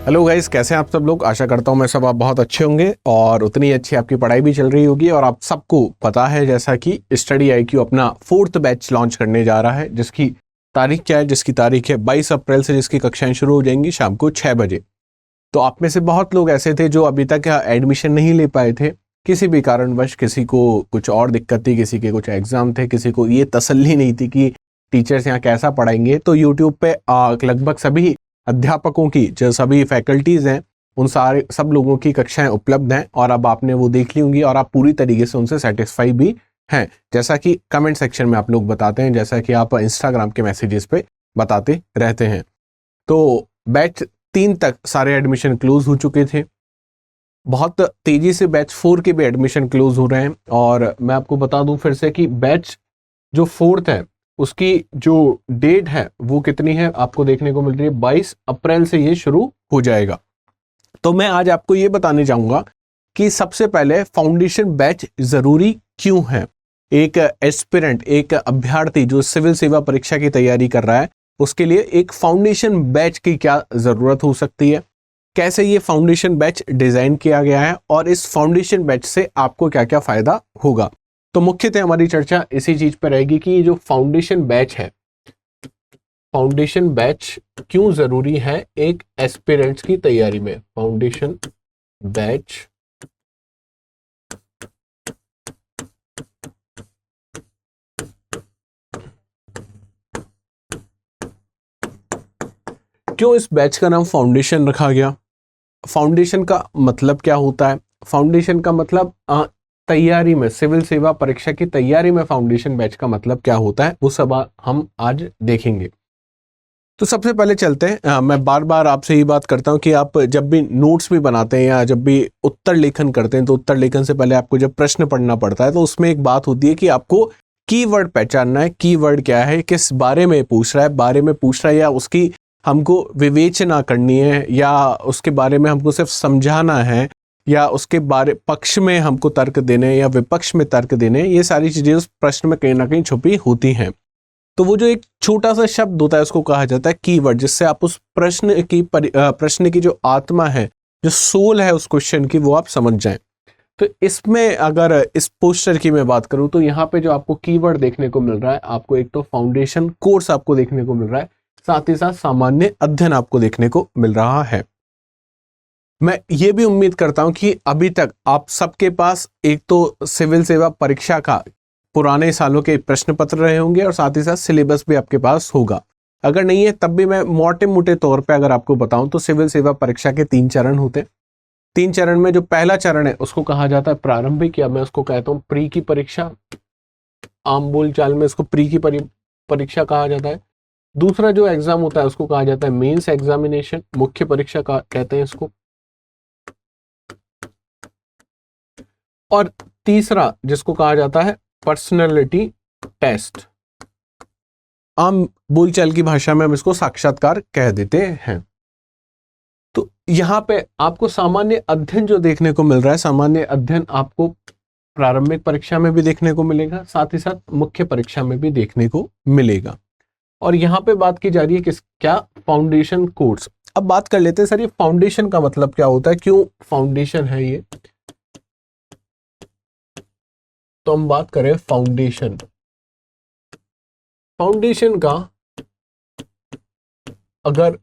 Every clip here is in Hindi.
हेलो गाइस, कैसे हैं आप सब लोग। आशा करता हूं मैं सब आप बहुत अच्छे होंगे और उतनी अच्छी आपकी पढ़ाई भी चल रही होगी। और आप सबको पता है जैसा कि स्टडी IQ अपना 4th बैच लॉन्च करने जा रहा है, जिसकी तारीख क्या है, जिसकी तारीख है 22 अप्रैल से, जिसकी कक्षाएं शुरू हो जाएंगी शाम को 6 बजे। तो आप में से बहुत लोग ऐसे थे जो अभी तक एडमिशन नहीं ले पाए थे, किसी भी कारणवश। किसी को कुछ और दिक्कत थी, किसी के कुछ एग्जाम थे, किसी को ये तसल्ली नहीं थी कि टीचर्स यहाँ कैसा पढ़ाएंगे। तो यूट्यूब पे लगभग सभी अध्यापकों की, जो सभी फैकल्टीज़ हैं, उन सब लोगों की कक्षाएं उपलब्ध हैं और अब आपने वो देख ली होंगी और आप पूरी तरीके से उनसे सेटिस्फाई भी हैं, जैसा कि कमेंट सेक्शन में आप लोग बताते हैं, जैसा कि आप इंस्टाग्राम के मैसेजेस पे बताते रहते हैं। तो बैच 3 तक सारे एडमिशन क्लोज हो चुके थे। बहुत तेजी से बैच 4 के भी एडमिशन क्लोज हो रहे हैं। और मैं आपको बता दूं फिर से कि बैच जो 4th है उसकी जो डेट है वो कितनी है, आपको देखने को मिल रही है 22 अप्रैल से ये शुरू हो जाएगा। तो मैं आज आपको ये बताने चाहूंगा कि सबसे पहले फाउंडेशन बैच जरूरी क्यों है। एक एस्पिरेंट, एक अभ्यर्थी जो सिविल सेवा परीक्षा की तैयारी कर रहा है, उसके लिए एक फाउंडेशन बैच की क्या जरूरत हो सकती है, कैसे ये फाउंडेशन बैच डिजाइन किया गया है और इस फाउंडेशन बैच से आपको क्या क्या फायदा होगा। तो मुख्यतः हमारी चर्चा इसी चीज पर रहेगी कि ये जो फाउंडेशन बैच है, फाउंडेशन बैच क्यों जरूरी है एक एस्पिरेंट्स की तैयारी में। फाउंडेशन बैच क्यों इस बैच का नाम फाउंडेशन रखा गया। फाउंडेशन का मतलब क्या होता है, फाउंडेशन का मतलब तैयारी में, सिविल सेवा परीक्षा की तैयारी में फाउंडेशन बैच का मतलब क्या होता है, वो सब हम आज देखेंगे। तो सबसे पहले चलते हैं, मैं बार बार आपसे ये बात करता हूं कि आप जब भी नोट्स भी बनाते हैं या जब भी उत्तर लेखन करते हैं, तो उत्तर लेखन से पहले आपको जब प्रश्न पढ़ना पड़ता है तो उसमें एक बात होती है कि आपको कीवर्ड पहचानना है। कीवर्ड क्या है, किस बारे में पूछ रहा है, बारे में पूछ रहा है या उसकी हमको विवेचना करनी है या उसके बारे में हमको सिर्फ समझाना है या उसके बारे पक्ष में हमको तर्क देने या विपक्ष में तर्क देने, ये सारी चीजें उस प्रश्न में कहीं ना कहीं छुपी होती हैं। तो वो जो एक छोटा सा शब्द होता है उसको कहा जाता है कीवर्ड, जिससे आप उस प्रश्न की जो आत्मा है, जो सोल है उस क्वेश्चन की, वो आप समझ जाएं। तो इसमें अगर इस पोस्टर की मैं बात करूं तो यहाँ पे जो आपको कीवर्ड देखने को मिल रहा है, आपको एक तो फाउंडेशन कोर्स आपको देखने को मिल रहा है, साथ ही साथ सामान्य अध्ययन आपको देखने को मिल रहा है। मैं ये भी उम्मीद करता हूं कि अभी तक आप सबके पास एक तो सिविल सेवा परीक्षा का पुराने सालों के प्रश्न पत्र रहे होंगे और साथ ही साथ सिलेबस भी आपके पास होगा। अगर नहीं है तब भी मैं मोटे मोटे तौर पे अगर आपको बताऊं तो सिविल सेवा परीक्षा के 3 चरण होते हैं। 3 चरण में जो पहला चरण है उसको कहा जाता है प्रारंभिक, या मैं उसको कहता हूँ प्री की परीक्षा। आम बोल चाल में इसको प्री की परीक्षा कहा जाता है। दूसरा जो एग्जाम होता है उसको कहा जाता है मेंस एग्जामिनेशन, मुख्य परीक्षा कहते हैं इसको। और तीसरा जिसको कहा जाता है पर्सनैलिटी टेस्ट, आम बोलचाल की भाषा में हम इसको साक्षात्कार कह देते हैं। तो यहां पे आपको सामान्य अध्ययन जो देखने को मिल रहा है, सामान्य अध्ययन आपको प्रारंभिक परीक्षा में भी देखने को मिलेगा, साथ ही साथ मुख्य परीक्षा में भी देखने को मिलेगा। और यहाँ पे बात की जा रही है क्या फाउंडेशन कोर्स। अब बात कर लेते हैं सर, ये फाउंडेशन का मतलब क्या होता है, क्यों फाउंडेशन है ये। तो हम बात करें फाउंडेशन। फाउंडेशन का अगर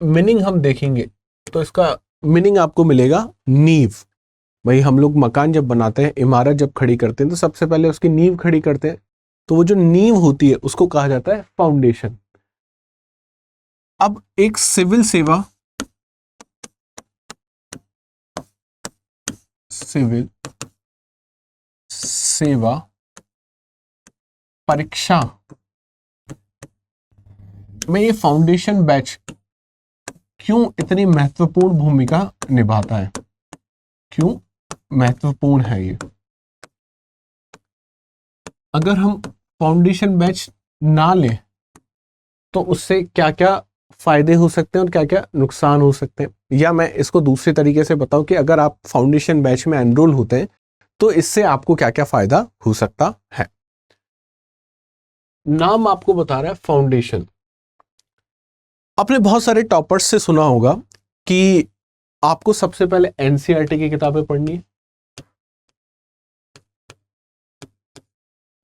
मीनिंग हम देखेंगे तो इसका मीनिंग आपको मिलेगा नींव। भाई हम लोग मकान जब बनाते हैं, इमारत जब खड़ी करते हैं तो सबसे पहले उसकी नींव खड़ी करते हैं, तो वो जो नींव होती है उसको कहा जाता है फाउंडेशन। अब एक सिविल सेवा परीक्षा में ये फाउंडेशन बैच क्यों इतनी महत्वपूर्ण भूमिका निभाता है, क्यों महत्वपूर्ण है ये। अगर हम फाउंडेशन बैच ना लें तो उससे क्या क्या फायदे हो सकते हैं और क्या क्या नुकसान हो सकते हैं, या मैं इसको दूसरे तरीके से बताऊं कि अगर आप फाउंडेशन बैच में एनरोल होते हैं तो इससे आपको क्या क्या फायदा हो सकता है। नाम आपको बता रहा है फाउंडेशन। आपने बहुत सारे टॉपर्स से सुना होगा कि आपको सबसे पहले एनसीईआरटी की किताबें पढ़नी है,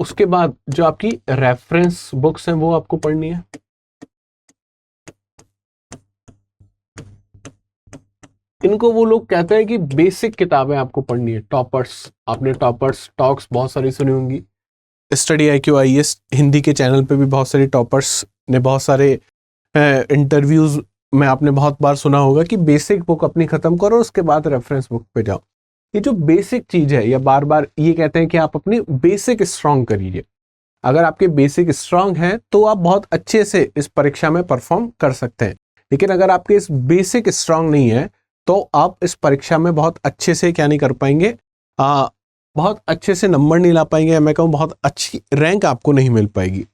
उसके बाद जो आपकी रेफरेंस बुक्स हैं वो आपको पढ़नी है, इनको वो लोग कहते हैं कि बेसिक किताबें आपको पढ़नी है। टॉपर्स, आपने टॉपर्स टॉक्स बहुत सारी सुनी होंगी, स्टडी IQ IAS हिंदी के चैनल पे भी बहुत सारे टॉपर्स ने बहुत सारे इंटरव्यूज में आपने बहुत बार सुना होगा कि बेसिक बुक अपनी खत्म करो उसके बाद रेफरेंस बुक पे जाओ। ये जो बेसिक चीज है, या बार बार ये कहते हैं कि आप अपनी बेसिक स्ट्रांग करिए। अगर आपके बेसिक स्ट्रांग हैं तो आप बहुत अच्छे से इस परीक्षा में परफॉर्म कर सकते हैं, लेकिन अगर आपके इस बेसिक स्ट्रांग नहीं है तो आप इस परीक्षा में बहुत अच्छे से क्या नहीं कर पाएंगे, बहुत अच्छे से नंबर नहीं ला पाएंगे, या मैं कहूँ बहुत अच्छी रैंक आपको नहीं मिल पाएगी।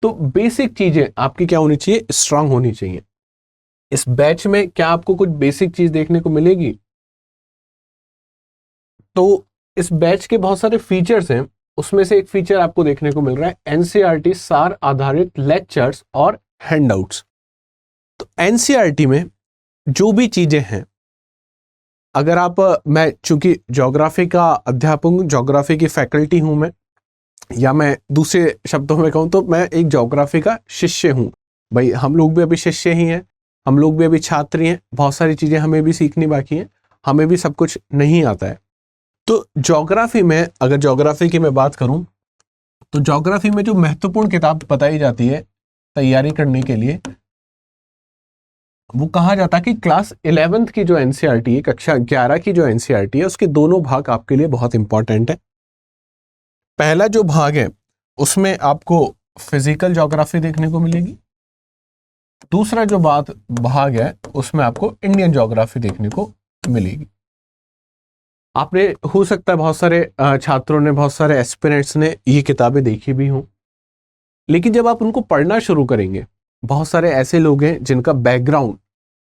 तो बेसिक चीजें आपकी क्या होनी चाहिए, स्ट्रांग होनी चाहिए। इस बैच में क्या आपको कुछ बेसिक चीज देखने को मिलेगी? तो इस बैच के बहुत सारे फीचर्स हैं, उसमें से एक फीचर आपको देखने को मिल रहा है एनसीईआरटी सार आधारित लेक्चर्स और हैंडआउट्स। तो एनसीईआरटी में जो भी चीजें हैं, अगर आप, मैं चूंकि ज्योग्राफी का अध्यापक हूं, ज्योग्राफी की फैकल्टी हूं मैं, या मैं दूसरे शब्दों में कहूं तो मैं एक ज्योग्राफी का शिष्य हूं। भाई हम लोग भी अभी शिष्य ही हैं, हम लोग भी अभी छात्र हैं, बहुत सारी चीजें हमें भी सीखनी बाकी हैं, हमें भी सब कुछ नहीं आता है। तो ज्योग्राफी में, अगर ज्योग्राफी की मैं बात करूं तो ज्योग्राफी में जो महत्वपूर्ण किताब बताई जाती है तैयारी करने के लिए, वो कहा जाता है कि क्लास 11th की जो एनसीईआरटी है, कक्षा 11 की जो एनसीईआरटी है, उसके दोनों भाग आपके लिए बहुत इंपॉर्टेंट है। पहला जो भाग है उसमें आपको फिजिकल ज्योग्राफी देखने को मिलेगी, दूसरा जो भाग है उसमें आपको इंडियन ज्योग्राफी देखने को मिलेगी। आपने, हो सकता है बहुत सारे छात्रों ने, बहुत सारे एस्पिरेंट्स ने ये किताबें देखी भी हों, लेकिन जब आप उनको पढ़ना शुरू करेंगे, बहुत सारे ऐसे लोग हैं जिनका बैकग्राउंड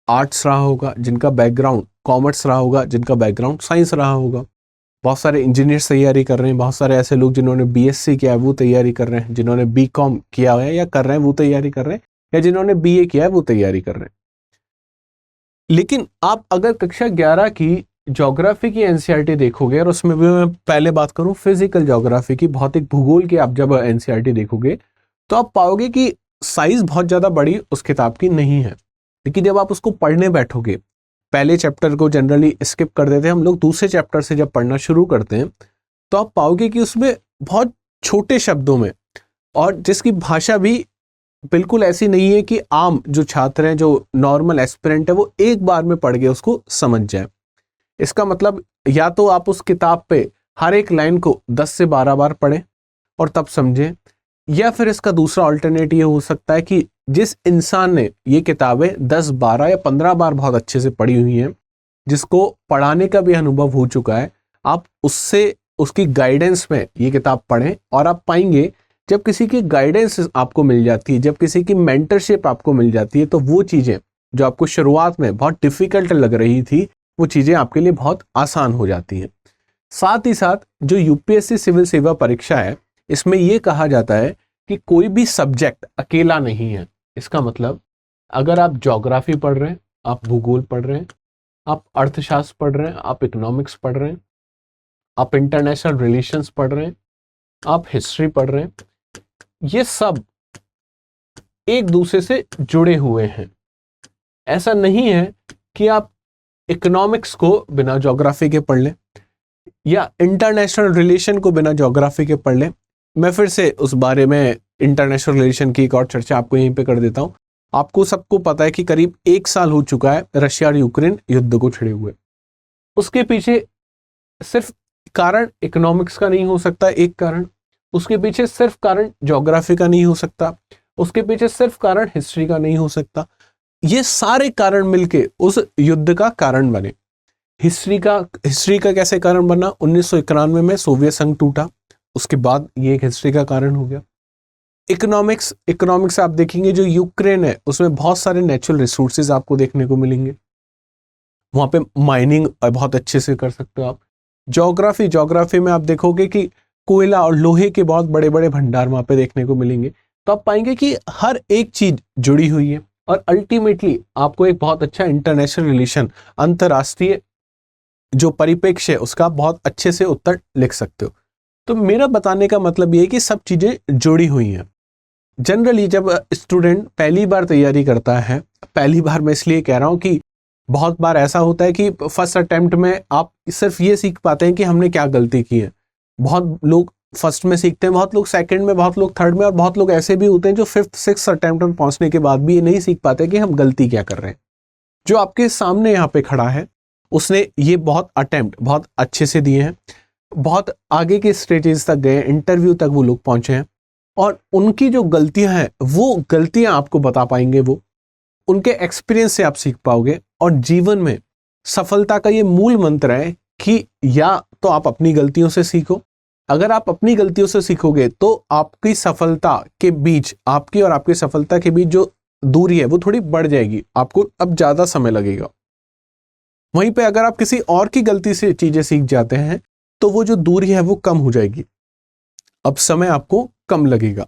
आर्ट्स रहा होगा, जिनका बैकग्राउंड कॉमर्स रहा होगा, जिनका बैकग्राउंड साइंस रहा होगा, बहुत सारे इंजीनियर्स तैयारी कर रहे हैं, बहुत सारे ऐसे लोग जिन्होंने बीएससी किया है वो तैयारी कर रहे हैं, जिन्होंने बीकॉम किया है या कर रहे हैं वो तैयारी कर रहे हैं, या जिन्होंने बीए किया है वो तैयारी कर रहे हैं। लेकिन आप अगर कक्षा 11 की ज्योग्राफी की एनसीईआरटी देखोगे, और उसमें भी मैं पहले बात करूं फिजिकल ज्योग्राफी की, भौतिक भूगोल की, आप जब एनसीईआरटी देखोगे तो आप पाओगे कि साइज बहुत ज्यादा बड़ी उस किताब की नहीं है। लेकिन जब आप उसको पढ़ने बैठोगे, पहले चैप्टर को जनरली स्किप कर देते हैं हम लोग, दूसरे चैप्टर से जब पढ़ना शुरू करते हैं तो आप पाओगे कि उसमें बहुत छोटे शब्दों में, और जिसकी भाषा भी बिल्कुल ऐसी नहीं है कि आम जो छात्र हैं, जो नॉर्मल एस्पिरेंट है, वो एक बार में पढ़ के उसको समझ जाए। इसका मतलब या तो आप उस किताब पे हर एक लाइन को 10 से 12 बार पढ़ें और तब समझें, या फिर इसका दूसरा अल्टरनेट ये हो सकता है कि जिस इंसान ने ये किताबें 10, 12 या 15 बार बहुत अच्छे से पढ़ी हुई हैं, जिसको पढ़ाने का भी अनुभव हो चुका है, आप उससे, उसकी गाइडेंस में ये किताब पढ़ें, और आप पाएंगे जब किसी की गाइडेंस आपको मिल जाती है, जब किसी की मेंटरशिप आपको मिल जाती है, तो वो चीज़ें जो आपको शुरुआत में बहुत डिफिकल्ट लग रही थी, वो चीज़ें आपके लिए बहुत आसान हो जाती हैं। साथ ही साथ जो यूपीएससी सिविल सेवा परीक्षा है, इसमें यह कहा जाता है कि कोई भी सब्जेक्ट अकेला नहीं है। इसका मतलब अगर आप ज्योग्राफी पढ़ रहे हैं, आप भूगोल पढ़ रहे हैं, आप अर्थशास्त्र पढ़ रहे हैं, आप इकोनॉमिक्स पढ़ रहे हैं, आप इंटरनेशनल रिलेशंस पढ़ रहे हैं, आप हिस्ट्री पढ़ रहे हैं, ये सब एक दूसरे से जुड़े हुए हैं। ऐसा नहीं है कि आप इकोनॉमिक्स को बिना ज्योग्राफी के पढ़ लें, या इंटरनेशनल रिलेशन को बिना ज्योग्राफी के पढ़ लें। मैं फिर से उस बारे में, इंटरनेशनल रिलेशन की एक और चर्चा आपको यहीं पे कर देता हूं। आपको सबको पता है कि करीब 1 साल हो चुका है रशिया और यूक्रेन युद्ध को छिड़े हुए। उसके पीछे सिर्फ कारण इकोनॉमिक्स का नहीं हो सकता एक कारण, उसके पीछे सिर्फ कारण ज्योग्राफी का नहीं हो सकता, उसके पीछे सिर्फ कारण हिस्ट्री का नहीं हो सकता। ये सारे कारण मिलके उस युद्ध का कारण बने। हिस्ट्री का कैसे कारण बना? 1991 में सोवियत संघ टूटा, उसके बाद ये एक हिस्ट्री का कारण हो गया। इकोनॉमिक्स आप देखेंगे, जो यूक्रेन है उसमें बहुत सारे नेचुरल रिसोर्सेज आपको देखने को मिलेंगे, वहां पे माइनिंग बहुत अच्छे से कर सकते हो आप। ज्योग्राफी में आप देखोगे कि कोयला और लोहे के बहुत बड़े बड़े भंडार वहां पे देखने को मिलेंगे। तो आप पाएंगे कि हर एक चीज जुड़ी हुई है। और अल्टीमेटली आपको एक बहुत अच्छा इंटरनेशनल रिलेशन, अंतर्राष्ट्रीय जो परिप्रेक्ष्य है उसका बहुत अच्छे से उत्तर लिख सकते हो। तो मेरा बताने का मतलब ये है कि सब चीजें जुड़ी हुई हैं। जनरली जब स्टूडेंट पहली बार तैयारी करता है, पहली बार मैं इसलिए कह रहा हूँ कि बहुत बार ऐसा होता है कि फर्स्ट अटेम्प्ट में आप सिर्फ ये सीख पाते हैं कि हमने क्या गलती की है। बहुत लोग फर्स्ट में सीखते हैं, बहुत लोग सेकंड में, बहुत लोग थर्ड में, और बहुत लोग ऐसे भी होते हैं जो फिफ्थ सिक्स्थ अटेम्प्ट में पहुंचने के बाद भी ये नहीं सीख पाते कि हम गलती क्या कर रहे हैं। जो आपके सामने यहाँ पे खड़ा है उसने ये बहुत अटेम्प्ट बहुत अच्छे से दिए हैं, बहुत आगे के स्टेजेस तक गए, इंटरव्यू तक वो लोग पहुंचे हैं, और उनकी जो गलतियां हैं वो गलतियां आपको बता पाएंगे, वो उनके एक्सपीरियंस से आप सीख पाओगे। और जीवन में सफलता का ये मूल मंत्र है कि या तो आप अपनी गलतियों से सीखो, अगर आप अपनी गलतियों से सीखोगे तो आपकी सफलता के बीच, आपकी और आपकी सफलता के बीच जो दूरी है वो थोड़ी बढ़ जाएगी, आपको अब ज्यादा समय लगेगा। वहीं पे अगर आप किसी और की गलती से चीजें सीख जाते हैं तो वो जो दूरी है वो कम हो जाएगी, अब समय आपको कम लगेगा।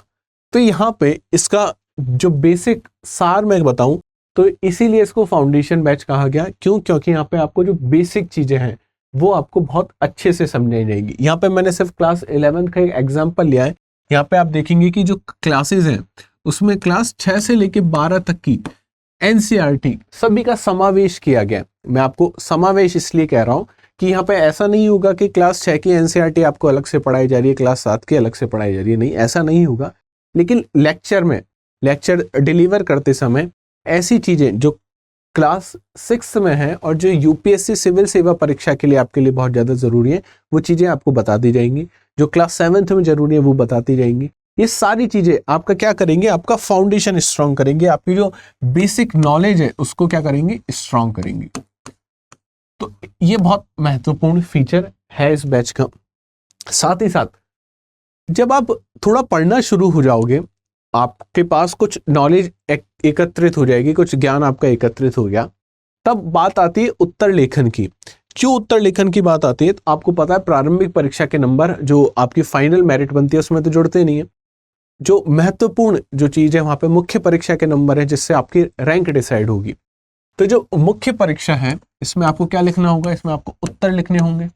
तो यहाँ पे इसका जो बेसिक सार मैं बताऊं तो इसीलिए इसको फाउंडेशन बैच कहा गया। क्यों? क्योंकि यहाँ पे आपको जो बेसिक चीजें हैं वो आपको बहुत अच्छे से समझाई जाएगी। यहाँ पे मैंने सिर्फ क्लास 11 का एक एग्जाम्पल लिया है। यहाँ पे आप देखेंगे कि जो क्लासेस हैं उसमें क्लास 6 से लेके 12 तक की एनसीईआरटी सभी का समावेश किया गया। मैं आपको समावेश इसलिए कह रहा हूं कि यहाँ पे ऐसा नहीं होगा कि क्लास 6 की एनसीईआरटी आपको अलग से पढ़ाई जा रही है, क्लास 7 की अलग से पढ़ाई जा रही है, नहीं, ऐसा नहीं होगा। लेकिन लेक्चर डिलीवर करते समय ऐसी चीजें जो क्लास 6 में है और जो यूपीएससी सिविल सेवा परीक्षा के लिए आपके लिए बहुत ज्यादा जरूरी है वो चीजें आपको बता दी जाएंगी। जो क्लास 7th में जरूरी है वो बताती जाएंगी। ये सारी चीजें आपका क्या करेंगे, आपका फाउंडेशन स्ट्रांग करेंगे, आपकी जो बेसिक नॉलेज है उसको क्या करेंगे, स्ट्रांग करेंगे। तो ये बहुत महत्वपूर्ण फीचर है इस बैच का। साथ ही साथ जब आप थोड़ा पढ़ना शुरू हो जाओगे, आपके पास कुछ नॉलेज एकत्रित हो जाएगी, कुछ ज्ञान आपका एकत्रित हो गया, तब बात आती है उत्तर लेखन की। क्यों उत्तर लेखन की बात आती है? तो आपको पता है प्रारंभिक परीक्षा के नंबर जो आपकी फाइनल मेरिट बनती है उसमें तो जुड़ते नहीं है। जो महत्वपूर्ण जो चीज है वहां पे मुख्य परीक्षा के नंबर है जिससे आपकी रैंक डिसाइड होगी। तो जो मुख्य परीक्षा है इसमें आपको क्या लिखना होगा, इसमें आपको उत्तर लिखने होंगे।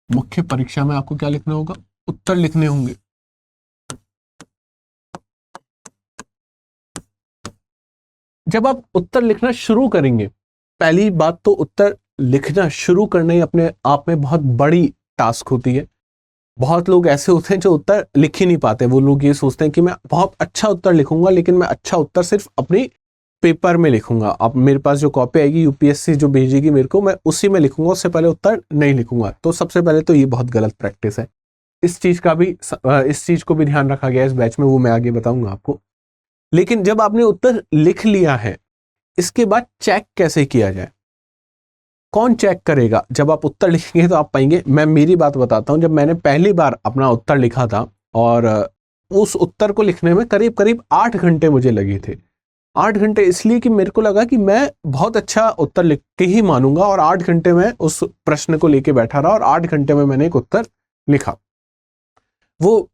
मुख्य परीक्षा में आपको क्या लिखना होगा, उत्तर लिखने होंगे। जब आप उत्तर लिखना शुरू करेंगे, पहली बात तो उत्तर लिखना शुरू करना ही अपने आप में बहुत बड़ी टास्क होती है। बहुत लोग ऐसे होते हैं जो उत्तर लिख ही नहीं पाते। वो लोग ये सोचते हैं कि मैं बहुत अच्छा उत्तर लिखूंगा, लेकिन मैं अच्छा उत्तर सिर्फ अपनी पेपर में लिखूंगा। अब मेरे पास जो कॉपी आएगी यूपीएससी जो भेजेगी मेरे को, मैं उसी में लिखूंगा, उससे पहले उत्तर नहीं लिखूंगा। तो सबसे पहले तो ये बहुत गलत प्रैक्टिस है। इस चीज को भी ध्यान रखा गया इस बैच में, वो मैं आगे बताऊंगा आपको। लेकिन जब आपने उत्तर लिख लिया है, इसके बाद चेक कैसे किया जाए, कौन चेक करेगा? जब आप उत्तर लिखेंगे तो आप पाएंगे। मैं मेरी बात बताता हूं, जब मैंने पहली बार अपना उत्तर लिखा था और उस उत्तर को लिखने में करीब करीब 8 घंटे मुझे लगे थे। 8 घंटे इसलिए कि मेरे को लगा कि मैं बहुत अच्छा उत्तर लिख के ही मानूंगा, और 8 घंटे में उस प्रश्न को लेके बैठा रहा और 8 घंटे में मैंने एक उत्तर लिखा। वो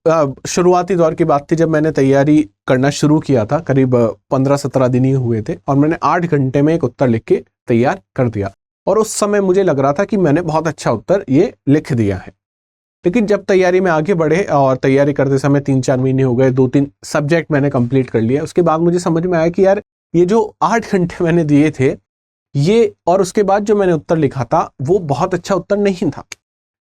शुरुआती दौर की बात थी जब मैंने तैयारी करना शुरू किया था, करीब 15-17 दिन ही हुए थे, और मैंने 8 घंटे में एक उत्तर लिख के तैयार कर दिया। और उस समय मुझे लग रहा था कि मैंने बहुत अच्छा उत्तर ये लिख दिया है। लेकिन जब तैयारी में आगे बढ़े और तैयारी करते समय 3-4 महीने हो गए, 2-3 सब्जेक्ट मैंने कंप्लीट कर लिया, उसके बाद मुझे समझ में आया कि यार ये जो 8 घंटे मैंने दिए थे ये, और उसके बाद जो मैंने उत्तर लिखा था वो बहुत अच्छा उत्तर नहीं था।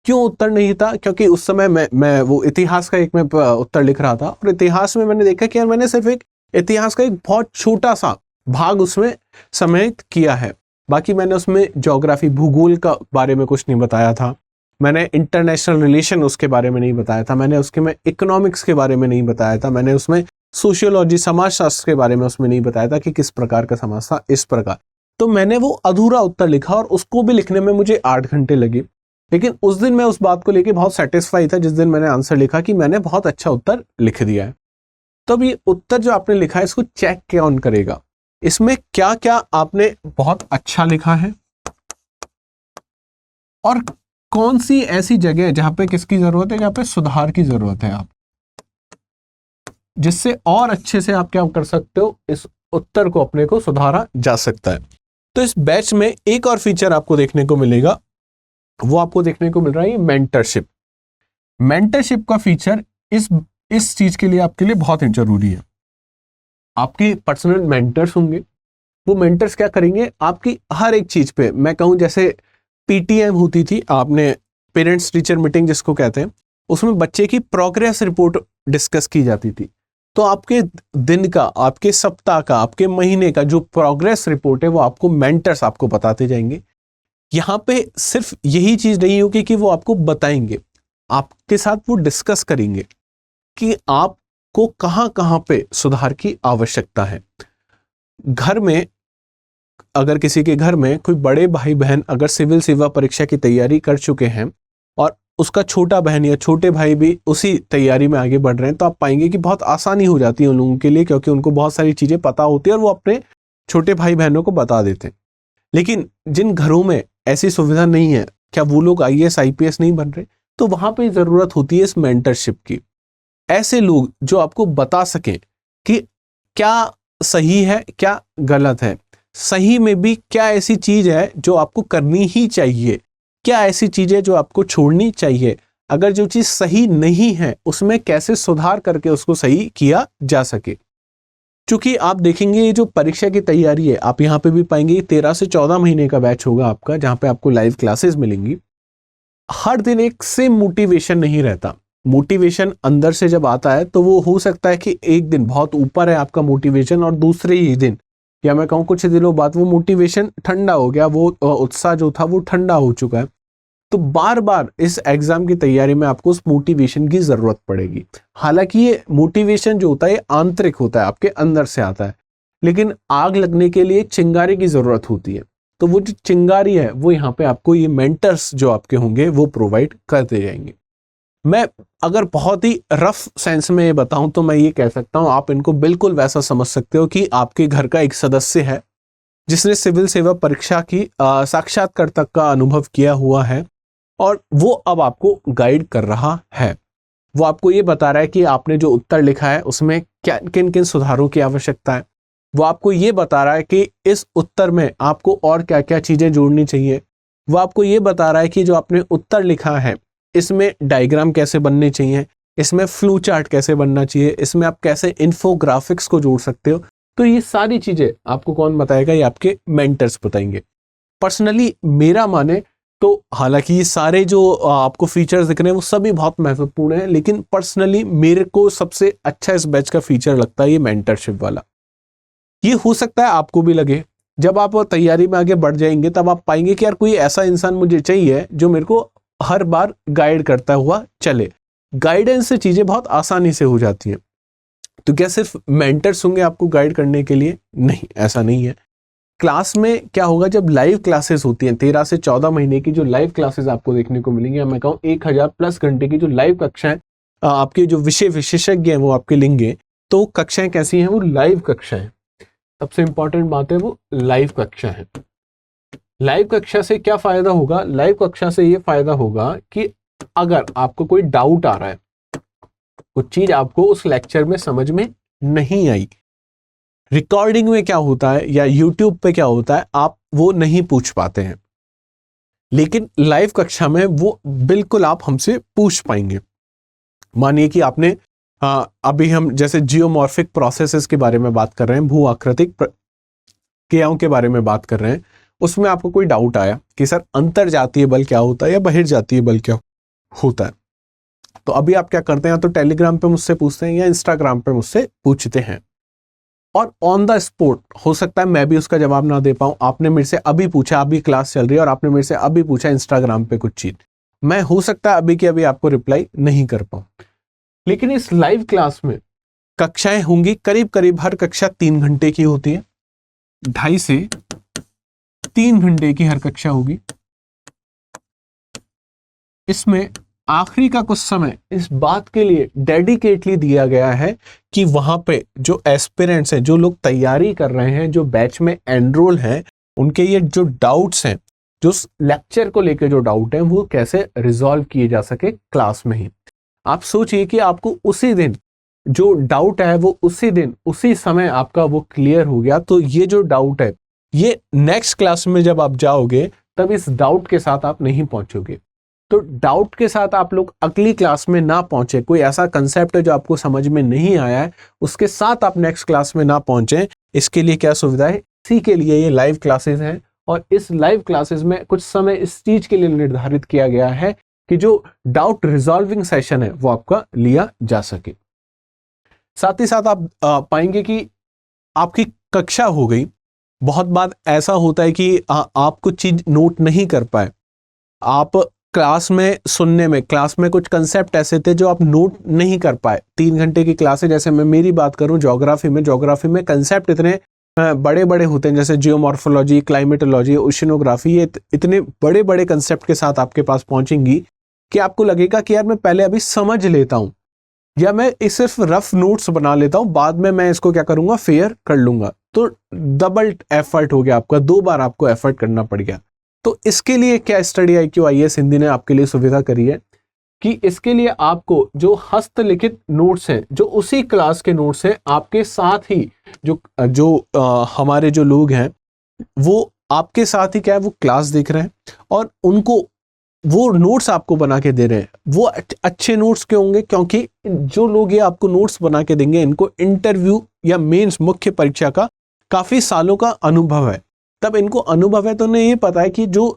क्यों उत्तर नहीं था? क्योंकि उस समय मैं वो इतिहास का एक मैं उत्तर लिख रहा था, और इतिहास में मैंने देखा कि यार मैंने सिर्फ एक इतिहास का एक बहुत छोटा सा भाग उसमें सम्मिलित किया है। बाकी मैंने उसमें ज्योग्राफी, भूगोल का बारे में कुछ नहीं बताया था, मैंने इंटरनेशनल रिलेशन उसके बारे में नहीं बताया था, मैंने उसके में इकोनॉमिक्स के बारे में नहीं बताया था, मैंने उसमें सोशियोलॉजी, समाजशास्त्र के बारे में उसमें नहीं बताया था कि किस प्रकार का समाज था, इस प्रकार। तो मैंने वो अधूरा उत्तर लिखा और उसको भी लिखने में मुझे 8 घंटे लगे। लेकिन उस दिन मैं उस बात को लेके बहुत सेटिस्फाई था जिस दिन मैंने आंसर लिखा कि मैंने बहुत अच्छा उत्तर लिख दिया है। तो अब ये उत्तर जो आपने लिखा है इसको चेक कौन करेगा, इसमें क्या क्या आपने बहुत अच्छा लिखा है और कौन सी ऐसी जगह है जहां पे किसकी जरूरत है, जहां पे सुधार की जरूरत है। आप जिससे और अच्छे से आप क्या कर सकते हो, इस उत्तर को अपने को सुधारा जा सकता है। तो इस बैच में एक और फीचर आपको देखने को मिलेगा, वो आपको देखने को मिल रहा है मेंटरशिप। मेंटरशिप का फीचर इस चीज के लिए आपके लिए बहुत जरूरी है। आपके पर्सनल मेंटर्स होंगे, वो मेंटर्स क्या करेंगे, आपकी हर एक चीज पे, मैं कहूं जैसे पीटीएम होती थी, आपने पेरेंट्स टीचर मीटिंग जिसको कहते हैं, उसमें बच्चे की प्रोग्रेस रिपोर्ट डिस्कस की जाती थी। तो आपके दिन का, आपके सप्ताह का, आपके महीने का जो प्रोग्रेस रिपोर्ट है वो आपको मेंटर्स आपको बताते जाएंगे। यहाँ पे सिर्फ यही चीज नहीं होगी कि वो आपको बताएंगे, आपके साथ वो डिस्कस करेंगे कि आपको कहाँ कहाँ पे सुधार की आवश्यकता है। घर में अगर किसी के घर में कोई बड़े भाई बहन अगर सिविल सेवा परीक्षा की तैयारी कर चुके हैं और उसका छोटा बहन या छोटे भाई भी उसी तैयारी में आगे बढ़ रहे हैं, तो आप पाएंगे कि बहुत आसानी हो जाती है उन लोगों के लिए, क्योंकि उनको बहुत सारी चीजें पता होती है और वो अपने छोटे भाई बहनों को बता देते हैं। लेकिन जिन घरों में ऐसी सुविधा नहीं है, क्या वो लोग आईएएस आईपीएस नहीं बन रहे? तो वहां पे जरूरत होती है इस मेंटरशिप की। ऐसे लोग जो आपको बता सकें कि क्या सही है, क्या गलत है, सही में भी क्या ऐसी चीज है जो आपको करनी ही चाहिए, क्या ऐसी चीज है जो आपको छोड़नी चाहिए, अगर जो चीज सही नहीं है उसमें कैसे सुधार करके उसको सही किया जा सके। क्योंकि आप देखेंगे ये जो परीक्षा की तैयारी है, आप यहाँ पे भी पाएंगे 13 से 14 महीने का बैच होगा आपका, जहां पे आपको लाइव क्लासेस मिलेंगी। हर दिन एक सेम मोटिवेशन नहीं रहता। मोटिवेशन अंदर से जब आता है तो वो हो सकता है कि एक दिन बहुत ऊपर है आपका मोटिवेशन और दूसरे ही दिन या मैं कहूँ कुछ दिनों बाद वो मोटिवेशन ठंडा हो गया, वो उत्साह जो था वो ठंडा हो चुका है। तो बार बार इस एग्जाम की तैयारी में आपको उस मोटिवेशन की जरूरत पड़ेगी। हालांकि ये मोटिवेशन जो होता है ये आंतरिक होता है, आपके अंदर से आता है, लेकिन आग लगने के लिए चिंगारी की जरूरत होती है। तो वो जो चिंगारी है वो यहाँ पे आपको ये मेंटर्स जो आपके होंगे वो प्रोवाइड करते जाएंगे। मैं अगर बहुत ही रफ सेंस में ये बताऊं तो मैं ये कह सकता हूं, आप इनको बिल्कुल वैसा समझ सकते हो कि आपके घर का एक सदस्य है जिसने सिविल सेवा परीक्षा की साक्षात्कार का अनुभव किया हुआ है और वो अब आपको गाइड कर रहा है। वो आपको ये बता रहा है कि आपने जो उत्तर लिखा है उसमें क्या किन किन सुधारों की आवश्यकता है। वो आपको ये बता रहा है कि इस उत्तर में आपको और क्या क्या चीजें जोड़नी चाहिए। वो आपको ये बता रहा है कि जो आपने उत्तर लिखा है इसमें डायग्राम कैसे बनने चाहिए, इसमें फ्लो चार्ट कैसे बनना चाहिए, इसमें आप कैसे इन्फोग्राफिक्स को जोड़ सकते हो। तो ये सारी चीजें आपको कौन बताएगा? ये आपके मेंटर्स बताएंगे। पर्सनली मेरा माने तो हालांकि ये सारे जो आपको फीचर्स दिख रहे हैं वो सभी बहुत महत्वपूर्ण हैं, लेकिन पर्सनली मेरे को सबसे अच्छा इस बैच का फीचर लगता है ये मेंटरशिप वाला। ये हो सकता है आपको भी लगे, जब आप तैयारी में आगे बढ़ जाएंगे तब आप पाएंगे कि यार कोई ऐसा इंसान मुझे चाहिए जो मेरे को हर बार गाइड करता हुआ चले। गाइडेंस से चीजें बहुत आसानी से हो जाती हैं। तो क्या सिर्फ मेंटर्स होंगे आपको गाइड करने के लिए? नहीं, ऐसा नहीं है। क्लास में क्या होगा, जब लाइव क्लासेस होती हैं 13 से 14 महीने की जो लाइव क्लासेस आपको देखने को मिलेंगी, मैं कहूँ 1000 प्लस घंटे की जो लाइव कक्षाएं आपके जो विषय विशेषज्ञ हैं वो आपके लेंगे। तो कक्षाएं कैसी हैं? वो लाइव कक्षाएं। सबसे इंपॉर्टेंट बात है वो लाइव कक्षा है। लाइव कक्षा से क्या फायदा होगा? लाइव कक्षा से ये फायदा होगा कि अगर आपको कोई डाउट आ रहा है, कुछ चीज आपको उस लेक्चर में समझ में नहीं आई, रिकॉर्डिंग में क्या होता है या यूट्यूब पे क्या होता है, आप वो नहीं पूछ पाते हैं, लेकिन लाइव कक्षा में वो बिल्कुल आप हमसे पूछ पाएंगे। मानिए कि आपने अभी हम जैसे जियोमॉर्फिक प्रोसेसेस के बारे में बात कर रहे हैं, भू आकृतिक क्रियाओं के बारे में बात कर रहे हैं, उसमें आपको कोई डाउट आया कि सर अंतरजातीय बल क्या होता है या बहिर्जातीय बल क्या होता है, तो अभी आप क्या करते हैं, तो टेलीग्राम पे मुझसे पूछते हैं या इंस्टाग्राम पे मुझसे पूछते हैं, और ऑन द स्पॉट हो सकता है मैं भी उसका जवाब ना दे पाऊं। आपने मेरे से अभी पूछा, अभी क्लास चल रही है और आपने मेरे से अभी पूछा इंस्टाग्राम पे कुछ चीज, मैं हो सकता है अभी की अभी आपको रिप्लाई नहीं कर पाऊं। लेकिन इस लाइव क्लास में कक्षाएं होंगी, करीब करीब हर कक्षा 3 घंटे की होती है, 2.5 से 3 घंटे की हर कक्षा होगी। इसमें आखिरी का कुछ समय इस बात के लिए डेडिकेटली दिया गया है कि वहां पे जो एस्पिरेंट्स हैं, जो लोग तैयारी कर रहे हैं, जो बैच में एनरोल हैं, उनके ये जो डाउट्स हैं, जो लेक्चर को लेकर जो डाउट है, वो कैसे रिजॉल्व किए जा सके क्लास में ही। आप सोचिए कि आपको उसी दिन जो डाउट है वो उसी दिन उसी समय आपका वो क्लियर हो गया। तो ये जो डाउट है ये नेक्स्ट क्लास में जब आप जाओगे तब इस डाउट के साथ आप नहीं पहुंचोगे। तो डाउट के साथ आप लोग अगली क्लास में ना पहुंचे, कोई ऐसा कंसेप्ट है जो आपको समझ में नहीं आया है उसके साथ आप नेक्स्ट क्लास में ना पहुंचे, इसके लिए क्या सुविधा है, इसी के लिए ये लाइव क्लासेस हैं। और इस लाइव क्लासेस में कुछ समय इस चीज के लिए निर्धारित किया गया है कि जो डाउट रिजॉल्विंग सेशन है वो आपका लिया जा सके। साथ ही साथ आप पाएंगे कि आपकी कक्षा हो गई, बहुत बार ऐसा होता है कि आप कुछ चीज नोट नहीं कर पाए, आप क्लास में सुनने में क्लास में कुछ कंसेप्ट ऐसे थे जो आप नोट नहीं कर पाए। 3 घंटे की क्लास है, जैसे मैं मेरी बात करूं ज्योग्राफी में कंसेप्ट इतने बड़े बड़े होते हैं, जैसे जियोमॉर्फोलॉजी, क्लाइमेटोलॉजी, ओशिनोग्राफी, ये इतने बड़े बड़े कंसेप्ट के साथ आपके पास पहुंचेंगी कि आपको लगेगा कि यार मैं पहले अभी समझ लेता हूं या मैं इस सिर्फ रफ नोट्स बना लेता हूं, बाद में मैं इसको क्या करूंगा, फेयर कर लूंगा। तो डबल एफर्ट हो गया आपका, 2 बार आपको एफर्ट करना पड़ गया। तो इसके लिए क्या स्टडी IQ IAS हिंदी ने आपके लिए सुविधा करी है कि इसके लिए आपको जो हस्तलिखित नोट्स हैं, जो उसी क्लास के नोट्स हैं, आपके साथ ही हमारे जो लोग हैं वो आपके साथ ही क्या है, वो क्लास देख रहे हैं और उनको वो नोट्स आपको बना के दे रहे हैं। वो अच्छे नोट्स क्यों होंगे, क्योंकि जो लोग ये आपको नोट्स बना के देंगे इनको इंटरव्यू या मेंस मुख्य परीक्षा का काफी सालों का अनुभव है। तब इनको अनुभव है तो उन्हें ये पता है कि जो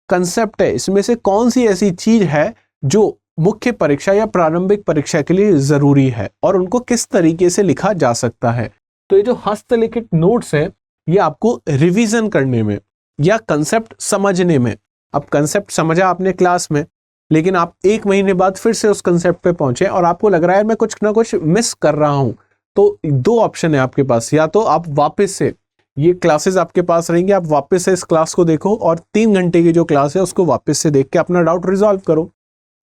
कंसेप्ट है इसमें से कौन सी ऐसी चीज है जो मुख्य परीक्षा या प्रारंभिक परीक्षा के लिए जरूरी है और उनको किस तरीके से लिखा जा सकता है। तो ये जो हस्तलिखित नोट्स है ये आपको रिवीजन करने में या कंसेप्ट समझने में, अब कंसेप्ट समझा आपने क्लास में, लेकिन आप 1 महीने बाद फिर से उस कंसेप्ट पे पहुंचे और आपको लग रहा है मैं कुछ ना कुछ मिस कर रहा हूं, तो 2 ऑप्शन है आपके पास। या तो आप वापस से, ये क्लासेस आपके पास रहेंगे, आप वापस से इस क्लास को देखो और 3 घंटे की जो क्लास है उसको वापस से देख के अपना डाउट रिजॉल्व करो।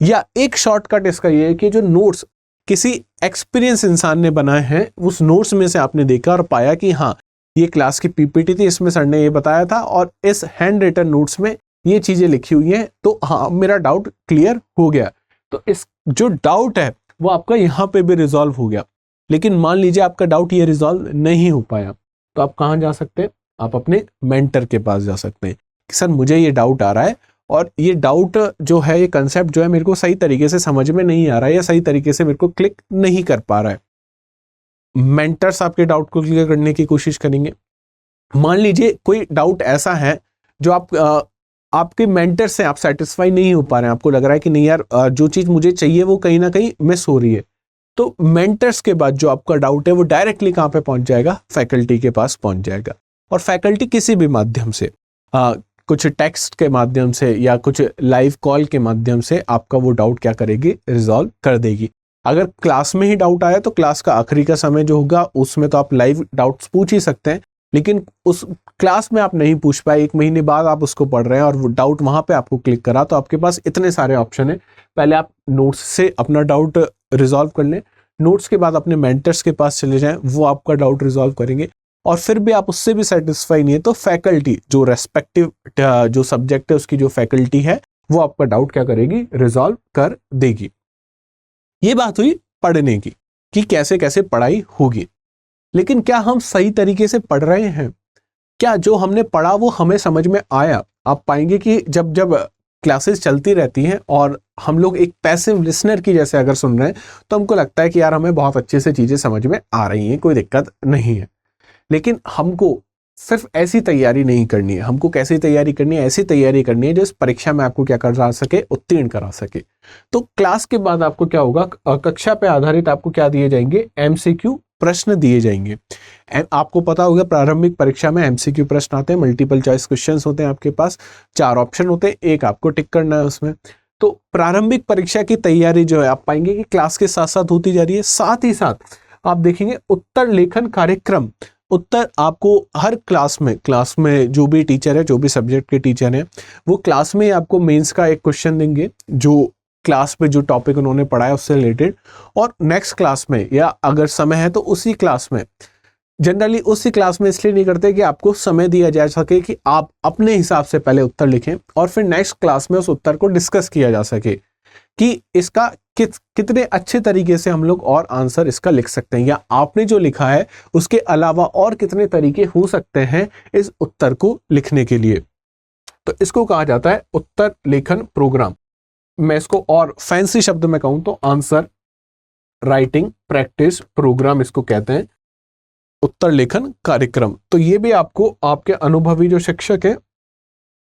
या एक शॉर्टकट इसका ये है कि जो नोट्स किसी एक्सपीरियंस इंसान ने बनाए हैं उस नोट्स में से आपने देखा और पाया कि हाँ ये क्लास की PPT थी, इसमें सर ने ये बताया था और इस हैंड रिटन नोट्स में ये चीजें लिखी हुई हैं, तो हाँ मेरा डाउट क्लियर हो गया। तो इस जो डाउट है वो आपका यहाँ पे भी रिजॉल्व हो गया। लेकिन मान लीजिए आपका डाउट ये रिजॉल्व नहीं हो पाया, तो आप कहाँ जा सकते हैं, आप अपने मेंटर के पास जा सकते हैं कि सर मुझे ये डाउट आ रहा है और ये डाउट जो है, ये कंसेप्ट जो है मेरे को सही तरीके से समझ में नहीं आ रहा है या सही तरीके से मेरे को क्लिक नहीं कर पा रहा है। मेंटर्स आपके डाउट को क्लियर करने की कोशिश करेंगे। मान लीजिए कोई डाउट ऐसा है जो आपके मेंटर से आप सेटिस्फाई नहीं हो पा रहे हैं, आपको लग रहा है कि नहीं यार जो चीज मुझे चाहिए वो कहीं ना कहीं मिस हो रही है, तो मेंटर्स के बाद जो आपका डाउट है वो डायरेक्टली कहाँ पे पहुंच जाएगा, फैकल्टी के पास पहुंच जाएगा। और फैकल्टी किसी भी माध्यम से, कुछ टेक्स्ट के माध्यम से या कुछ लाइव कॉल के माध्यम से आपका वो डाउट क्या करेगी, रिजॉल्व कर देगी। अगर क्लास में ही डाउट आया तो क्लास का आखिरी का समय जो होगा उसमें तो आप लाइव डाउट्स पूछ ही सकते हैं, लेकिन उस क्लास में आप नहीं पूछ पाए, 1 महीने बाद आप उसको पढ़ रहे हैं और वो डाउट वहां पे आपको क्लिक करा, तो आपके पास इतने सारे ऑप्शन है। पहले आप नोट्स से अपना डाउट रिजॉल्व कर लें, नोट्स के बाद अपने मेंटर्स के पास चले जाएं, वो आपका डाउट रिजॉल्व करेंगे। और फिर भी आप उससे भी सेटिस्फाई नहीं है तो फैकल्टी जो रेस्पेक्टिव जो सब्जेक्ट है उसकी जो फैकल्टी है वो आपका डाउट क्या करेगी, रिजॉल्व कर देगी। ये बात हुई पढ़ने की कि कैसे कैसे पढ़ाई होगी, लेकिन क्या हम सही तरीके से पढ़ रहे हैं, क्या जो हमने पढ़ा वो हमें समझ में आया। आप पाएंगे कि जब जब क्लासेस चलती रहती हैं और हम लोग एक पैसिव लिसनर की जैसे अगर सुन रहे हैं तो हमको लगता है कि यार हमें बहुत अच्छे से चीजें समझ में आ रही हैं, कोई दिक्कत नहीं है। लेकिन हमको सिर्फ ऐसी तैयारी नहीं करनी है, हमको कैसी तैयारी करनी है, ऐसी तैयारी करनी है जो इस परीक्षा में आपको क्या करा सके, उत्तीर्ण करा सके। तो क्लास के बाद आपको क्या होगा, कक्षा पे आधारित आपको क्या दिए जाएंगे, MCQ प्रश्न दिए जाएंगे। आपको पता होगा प्रारंभिक परीक्षा में MCQ प्रश्न आते हैं, मल्टीपल चॉइस क्वेश्चंस होते हैं, आपके पास 4 ऑप्शन होते हैं, एक आपको टिक करना है उसमें। तो प्रारंभिक परीक्षा की तैयारी जो है आप पाएंगे कि क्लास के साथ साथ होती जा रही है। साथ ही साथ आप देखेंगे उत्तर लेखन कार्यक्रम, उत्तर आपको हर क्लास में जो भी टीचर है, जो भी सब्जेक्ट के टीचर हैं, वो क्लास में आपको मेंस का एक क्वेश्चन देंगे जो क्लास पे जो टॉपिक उन्होंने पढ़ाया उससे रिलेटेड, और नेक्स्ट क्लास में या अगर समय है तो उसी क्लास में, जनरली उसी क्लास में इसलिए नहीं करते कि आपको समय दिया जा सके कि आप अपने हिसाब से पहले उत्तर लिखें और फिर नेक्स्ट क्लास में उस उत्तर को डिस्कस किया जा सके। कि इसका कितने अच्छे तरीके से हम लोग और आंसर इसका लिख सकते हैं, या आपने जो लिखा है उसके अलावा और कितने तरीके हो सकते हैं इस उत्तर को लिखने के लिए। तो इसको कहा जाता है उत्तर लेखन प्रोग्राम। मैं इसको और फैंसी शब्द में कहूं तो आंसर राइटिंग प्रैक्टिस प्रोग्राम इसको कहते हैं, उत्तर लेखन कार्यक्रम। तो ये भी आपको आपके अनुभवी जो शिक्षक है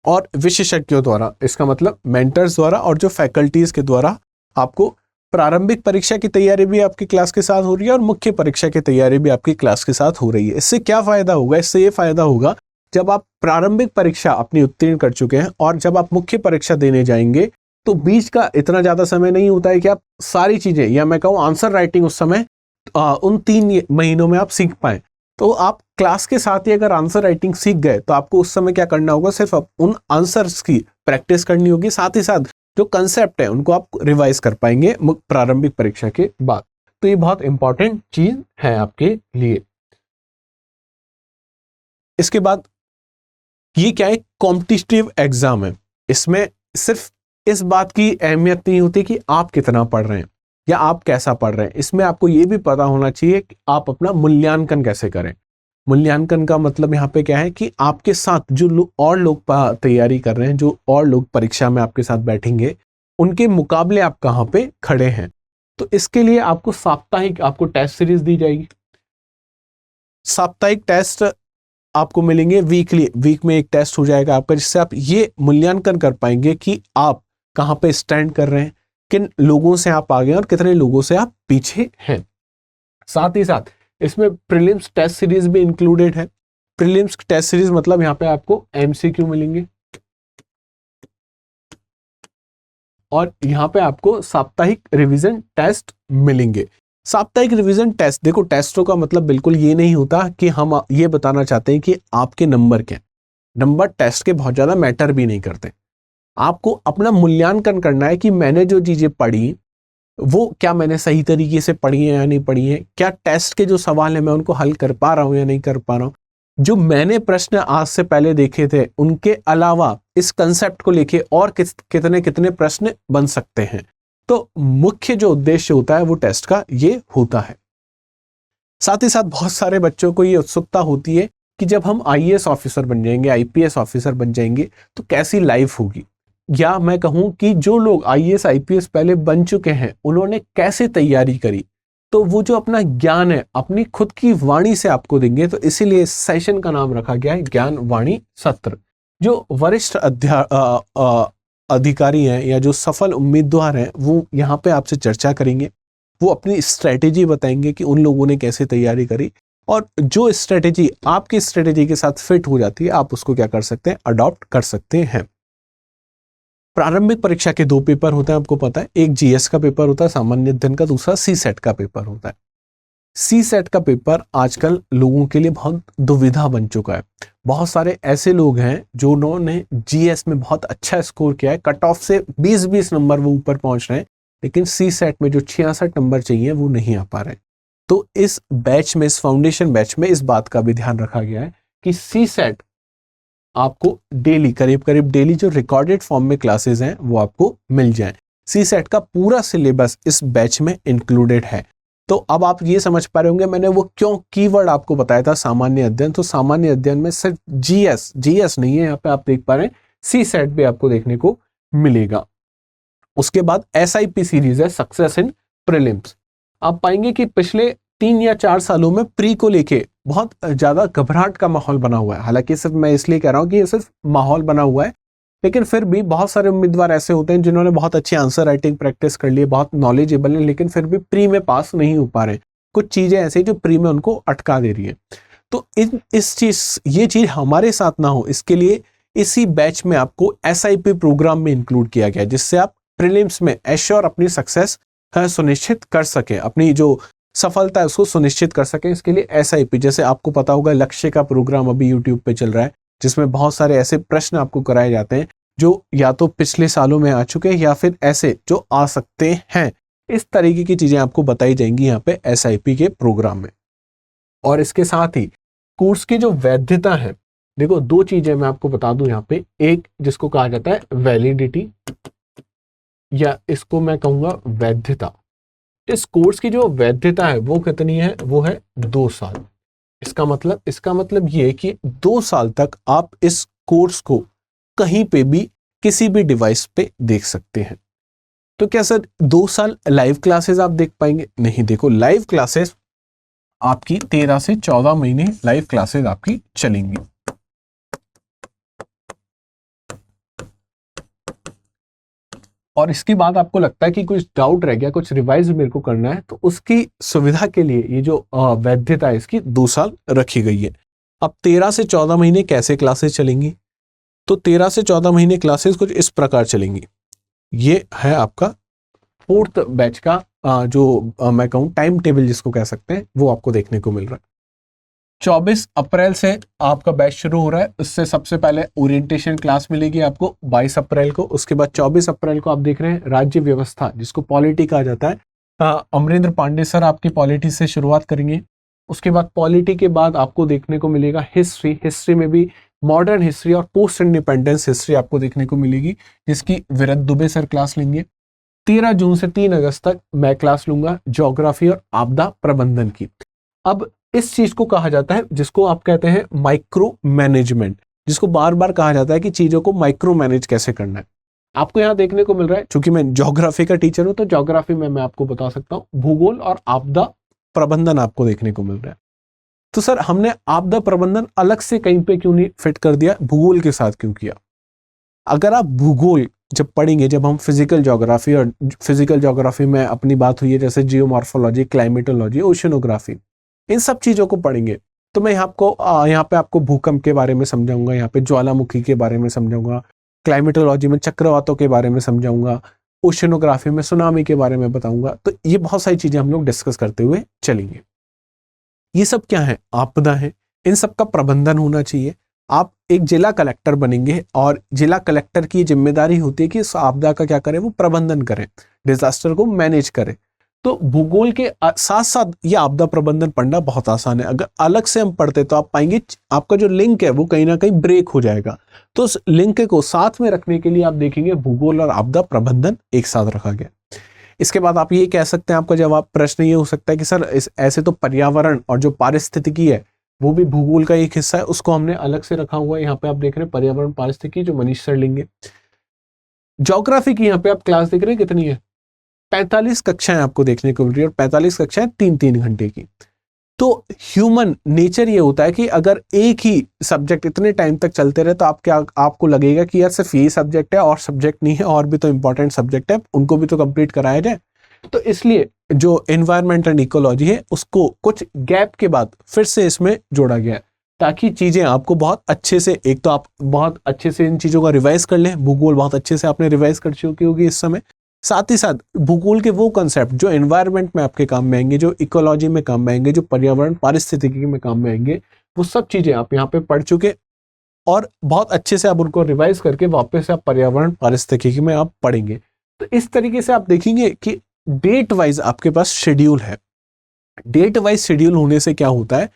और विशेषज्ञों द्वारा, इसका मतलब मेंटर्स द्वारा और जो फैकल्टीज के द्वारा आपको प्रारंभिक परीक्षा की तैयारी भी आपकी क्लास के साथ हो रही है और मुख्य परीक्षा की तैयारी भी आपकी क्लास के साथ हो रही है। इससे क्या फायदा होगा? इससे ये फायदा होगा जब आप प्रारंभिक परीक्षा अपनी उत्तीर्ण कर चुके हैं और जब आप मुख्य परीक्षा देने जाएंगे तो बीच का इतना ज्यादा समय नहीं होता है कि आप सारी चीजें, या मैं कहूँ आंसर राइटिंग उस समय उन 3 महीनों में आप सीख पाए। तो आप क्लास के साथ ही अगर आंसर राइटिंग सीख गए तो आपको उस समय क्या करना होगा? सिर्फ उन आंसर्स की प्रैक्टिस करनी होगी, साथ ही साथ जो कंसेप्ट है उनको आप रिवाइज कर पाएंगे प्रारंभिक परीक्षा के बाद। तो ये बहुत इंपॉर्टेंट चीज है आपके लिए। इसके बाद ये क्या है? कॉम्पिटिटिव एग्जाम है। इसमें सिर्फ इस बात की अहमियत नहीं होती कि आप कितना पढ़ रहे हैं या आप कैसा पढ़ रहे हैं, इसमें आपको ये भी पता होना चाहिए कि आप अपना मूल्यांकन कैसे करें। मूल्यांकन का मतलब यहाँ पे क्या है कि आपके साथ जो और लोग तैयारी कर रहे हैं, जो और लोग परीक्षा में आपके साथ बैठेंगे, उनके मुकाबले आप कहाँ पे खड़े हैं। तो इसके लिए आपको साप्ताहिक आपको टेस्ट सीरीज दी जाएगी। साप्ताहिक टेस्ट आपको मिलेंगे, वीक में एक टेस्ट हो जाएगा आपका, जिससे आप ये मूल्यांकन कर पाएंगे कि आप कहाँ पे स्टैंड कर रहे हैं, किन लोगों से आप आगे हैं और कितने लोगों से आप पीछे हैं। साथ ही साथ इसमें प्रीलिम्स टेस्ट सीरीज भी इंक्लूडेड है। प्रीलिम्स टेस्ट सीरीज मतलब यहाँ पे आपको एमसीक्यू मिलेंगे और यहाँ पे आपको साप्ताहिक रिवीजन टेस्ट मिलेंगे। साप्ताहिक रिवीजन टेस्ट, देखो टेस्टों का मतलब बिल्कुल ये नहीं होता कि हम ये बताना चाहते हैं कि आपके नंबर क्या, नंबर टेस्ट के बहुत ज्यादा मैटर भी नहीं करते। आपको अपना मूल्यांकन करना है कि मैंने जो चीजें पढ़ी वो क्या मैंने सही तरीके से पढ़ी है या नहीं पढ़ी है, क्या टेस्ट के जो सवाल है मैं उनको हल कर पा रहा हूं या नहीं कर पा रहा हूं, जो मैंने प्रश्न आज से पहले देखे थे उनके अलावा इस कंसेप्ट को लेके और कितने कितने प्रश्न बन सकते हैं। तो मुख्य जो उद्देश्य होता है वो टेस्ट का ये होता है। साथ ही साथ बहुत सारे बच्चों को ये उत्सुकता होती है कि जब हम आईएएस ऑफिसर बन जाएंगे, आईपीएस ऑफिसर बन जाएंगे तो कैसी लाइफ होगी, या मैं कहूं कि जो लोग आईएएस आईपीएस पहले बन चुके हैं उन्होंने कैसे तैयारी करी। तो वो जो अपना ज्ञान है अपनी खुद की वाणी से आपको देंगे। तो इसीलिए इस सेशन का नाम रखा गया है ज्ञान वाणी सत्र। जो वरिष्ठ अधिकारी हैं या जो सफल उम्मीदवार हैं वो यहाँ पे आपसे चर्चा करेंगे, वो अपनी स्ट्रेटेजी बताएंगे कि उन लोगों ने कैसे तैयारी करी, और जो स्ट्रेटेजी आपकी स्ट्रेटेजी के साथ फिट हो जाती है आप उसको क्या कर सकते हैं, अडॉप्ट कर सकते हैं। प्रारंभिक परीक्षा के 2 पेपर होते हैं, आपको पता है, एक जीएस का पेपर होता है सामान्य अध्ययन का, दूसरा सीसेट का पेपर होता है। सीसेट का पेपर आजकल लोगों के लिए बहुत दुविधा बन चुका है। बहुत सारे ऐसे लोग हैं जो उन्होंने जीएस में बहुत अच्छा स्कोर किया है, कट ऑफ से 20-20 नंबर वो ऊपर पहुंच रहे हैं, लेकिन सीसेट में जो 66 नंबर चाहिए वो नहीं आ पा रहे। तो इस बैच में, इस फाउंडेशन बैच में इस बात का भी ध्यान रखा गया है कि सीसेट आपको डेली, करीब करीब डेली जो रिकॉर्डेड फॉर्म में क्लासेस हैं वो आपको मिल जाएं। सीसेट का पूरा सिलेबस इस बैच में इंक्लूडेड है। तो अब आप ये समझ पा रहे होंगे मैंने वो क्यों कीवर्ड आपको बताया था सामान्य अध्ययन। तो सामान्य अध्ययन में सिर्फ जीएस नहीं है, यहाँ पे आप देख पा रहे हैं सीसेट भी आपको देखने को मिलेगा। उसके बाद एसआईपी सीरीज है, सक्सेस इन प्रीलिम्स। आप पाएंगे कि पिछले 3 या 4 सालों में प्री को लेके बहुत ज्यादा घबराहट का माहौल बना हुआ है। हालांकि सिर्फ मैं इसलिए कह रहा हूं कि ये सिर्फ माहौल बना हुआ है, लेकिन फिर भी बहुत सारे उम्मीदवार ऐसे होते हैं जिन्होंने बहुत अच्छी आंसर राइटिंग प्रैक्टिस कर ली है, बहुत नॉलेजेबल है, लेकिन फिर भी प्री में पास नहीं हो पा रहे। कुछ चीजें ऐसी जो प्री में उनको अटका दे रही है। तो ये चीज हमारे साथ ना हो, इसके लिए इसी बैच में आपको एसआईपी प्रोग्राम में इंक्लूड किया गया, जिससे आप प्रीलिम्स में एश्योर अपनी सक्सेस सुनिश्चित कर सके, अपनी जो सफलता है उसको सुनिश्चित कर सकें। इसके लिए एसआईपी, जैसे आपको पता होगा लक्ष्य का प्रोग्राम अभी यूट्यूब पे चल रहा है, जिसमें बहुत सारे ऐसे प्रश्न आपको कराए जाते हैं जो या तो पिछले सालों में आ चुके हैं या फिर ऐसे जो आ सकते हैं। इस तरीके की चीजें आपको बताई जाएंगी यहाँ पे एसआईपी के प्रोग्राम में। और इसके साथ ही कोर्स की जो वैधता है, देखो 2 चीजें मैं आपको बता दूं यहाँ पे। एक जिसको कहा जाता है वैलिडिटी, या इसको मैं कहूंगा वैधता। इस कोर्स की जो वैधता है वो कितनी है, वो है 2 साल। इसका मतलब ये है कि 2 साल तक आप इस कोर्स को कहीं पे भी किसी भी डिवाइस पे देख सकते हैं। तो क्या सर 2 साल लाइव क्लासेस आप देख पाएंगे? नहीं, देखो लाइव क्लासेस आपकी 13 से 14 महीने लाइव क्लासेस आपकी चलेंगी। और इसके बाद आपको लगता है कि कुछ डाउट रह गया, कुछ रिवाइज मेरे को करना है, तो उसकी सुविधा के लिए ये जो वैधता है इसकी 2 साल रखी गई है। अब 13 से 14 महीने कैसे क्लासेस चलेंगी? तो 13 से 14 महीने क्लासेस कुछ इस प्रकार चलेंगी। ये है आपका 4th बैच का जो मैं कहूँ टाइम टेबल जिसको कह सकते हैं, वो आपको देखने को मिल रहा है। 24 अप्रैल से आपका बैच शुरू हो रहा है। उससे सबसे पहले ओरिएंटेशन क्लास मिलेगी आपको 22 अप्रैल को। उसके बाद 24 अप्रैल को आप देख रहे हैं राज्य व्यवस्था, जिसको पॉलिटी कहा जाता है। अमरेंद्र पांडे सर आपकी पॉलिटी से शुरुआत करेंगे। उसके बाद पॉलिटी के बाद आपको देखने को मिलेगा हिस्ट्री में भी मॉडर्न हिस्ट्री और पोस्ट इंडिपेंडेंस हिस्ट्री आपको देखने को मिलेगी, जिसकी विरत दुबे सर क्लास लेंगे। 13 जून से 3 अगस्त तक मैं क्लास लूंगा ज्योग्राफी और आपदा प्रबंधन की। अब इस चीज को कहा जाता है, जिसको आप कहते हैं माइक्रो मैनेजमेंट, जिसको बार बार कहा जाता है कि चीजों को माइक्रो मैनेज कैसे करना है। आपको यहाँ देखने को मिल रहा है, चूंकि मैं ज्योग्राफी का टीचर हूं तो ज्योग्राफी में मैं आपको बता सकता हूँ, भूगोल और आपदा प्रबंधन आपको देखने को मिल रहा है। तो सर हमने आपदा प्रबंधन अलग से कहीं पे क्यों नहीं फिट कर दिया, भूगोल के साथ क्यों किया? अगर आप भूगोल जब पढ़ेंगे, जब हम फिजिकल ज्योग्राफी, और फिजिकल ज्योग्राफी में अपनी बात हुई है जैसे जियोमॉर्फोलॉजी, क्लाइमेटोलॉजी, ओशियनोग्राफी, इन सब चीजों को पढ़ेंगे, तो मैं यहाँ पे आपको भूकंप के बारे में समझाऊंगा, यहाँ पे ज्वालामुखी के बारे में समझाऊंगा, क्लाइमेटोलॉजी में चक्रवातों के बारे में समझाऊंगा, ओशियनोग्राफी में सुनामी के बारे में बताऊंगा। तो ये बहुत सारी चीजें हम लोग डिस्कस करते हुए चलेंगे। ये सब क्या है? आपदा है। इन सब का प्रबंधन होना चाहिए। आप एक जिला कलेक्टर बनेंगे और जिला कलेक्टर की जिम्मेदारी होती है कि इस आपदा का क्या करें, वो प्रबंधन करें, डिजास्टर को मैनेज करें। तो भूगोल के साथ साथ ये आपदा प्रबंधन पढ़ना बहुत आसान है। अगर अलग से हम पढ़ते तो आप पाएंगे आपका जो लिंक है वो कहीं ना कहीं ब्रेक हो जाएगा। तो उस लिंक को साथ में रखने के लिए आप देखेंगे भूगोल और आपदा प्रबंधन एक साथ रखा गया। इसके बाद आप ये कह सकते हैं, आपका जवाब प्रश्न ये हो सकता है कि सर ऐसे तो पर्यावरण और जो पारिस्थितिकी है वो भी भूगोल का एक हिस्सा है, उसको हमने अलग से रखा हुआ है। यहाँ पे आप देख रहे हैं पर्यावरण पारिस्थितिकी, जो मनीष सर लेंगे। ज्योग्राफी की यहाँ पे आप क्लास देख रहे हैं कितनी है, 45 कक्षाएं आपको देखने को मिल रही है, और 45 कक्षाएं 3-3 घंटे की। तो ह्यूमन नेचर ये होता है कि अगर एक ही सब्जेक्ट इतने टाइम तक चलते रहे तो आपको लगेगा कि यार सिर्फ यही सब्जेक्ट है और सब्जेक्ट नहीं है, और भी तो इंपॉर्टेंट सब्जेक्ट है, उनको भी तो कंप्लीट कराया जाए। तो इसलिए जो एनवायरमेंट एंड इकोलॉजी है उसको कुछ गैप के बाद फिर से इसमें जोड़ा गया है, ताकि चीजें आपको बहुत अच्छे से, एक तो आप बहुत अच्छे से इन चीजों का रिवाइज कर लें। भूगोल बहुत अच्छे से आपने रिवाइज कर चुकी होगी इस समय। साथ ही साथ भूगोल के वो कंसेप्ट जो एनवायरनमेंट में आपके काम में आएंगे, जो इकोलॉजी में काम में आएंगे, जो पर्यावरण पारिस्थितिकी में काम में आएंगे, वो सब चीजें आप यहाँ पे पढ़ चुके, और बहुत अच्छे से आप उनको रिवाइज करके वापस से आप पर्यावरण पारिस्थितिकी में आप पढ़ेंगे। तो इस तरीके से आप देखेंगे कि डेट वाइज आपके पास शेड्यूल है। डेट वाइज शेड्यूल होने से क्या होता है,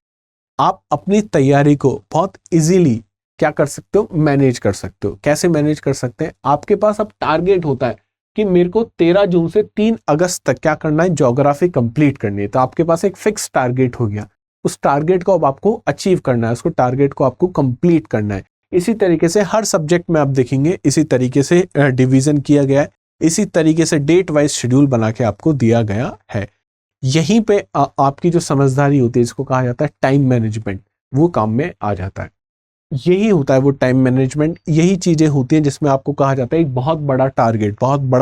आप अपनी तैयारी को बहुत इजीली क्या कर सकते हो, मैनेज कर सकते हो। कैसे मैनेज कर सकते हैं? आपके पास अब टारगेट होता है कि मेरे को 13 जून से 3 अगस्त तक क्या करना है, ज्योग्राफी कंप्लीट करनी है। तो आपके पास एक फिक्स टारगेट हो गया, उस टारगेट को अब आपको अचीव करना है, उसको टारगेट को आपको कंप्लीट करना है। इसी तरीके से हर सब्जेक्ट में आप देखेंगे इसी तरीके से डिवीजन किया गया है, इसी तरीके से डेट वाइज शेड्यूल बना के आपको दिया गया है। यहीं पे आपकी जो समझदारी होती है, इसको कहा जाता है टाइम मैनेजमेंट, वो काम में आ जाता है। यही होता है वो टाइम मैनेजमेंट, यही चीजें होती हैं जिसमें आपको कहा जाता है एक बहुत बड़ा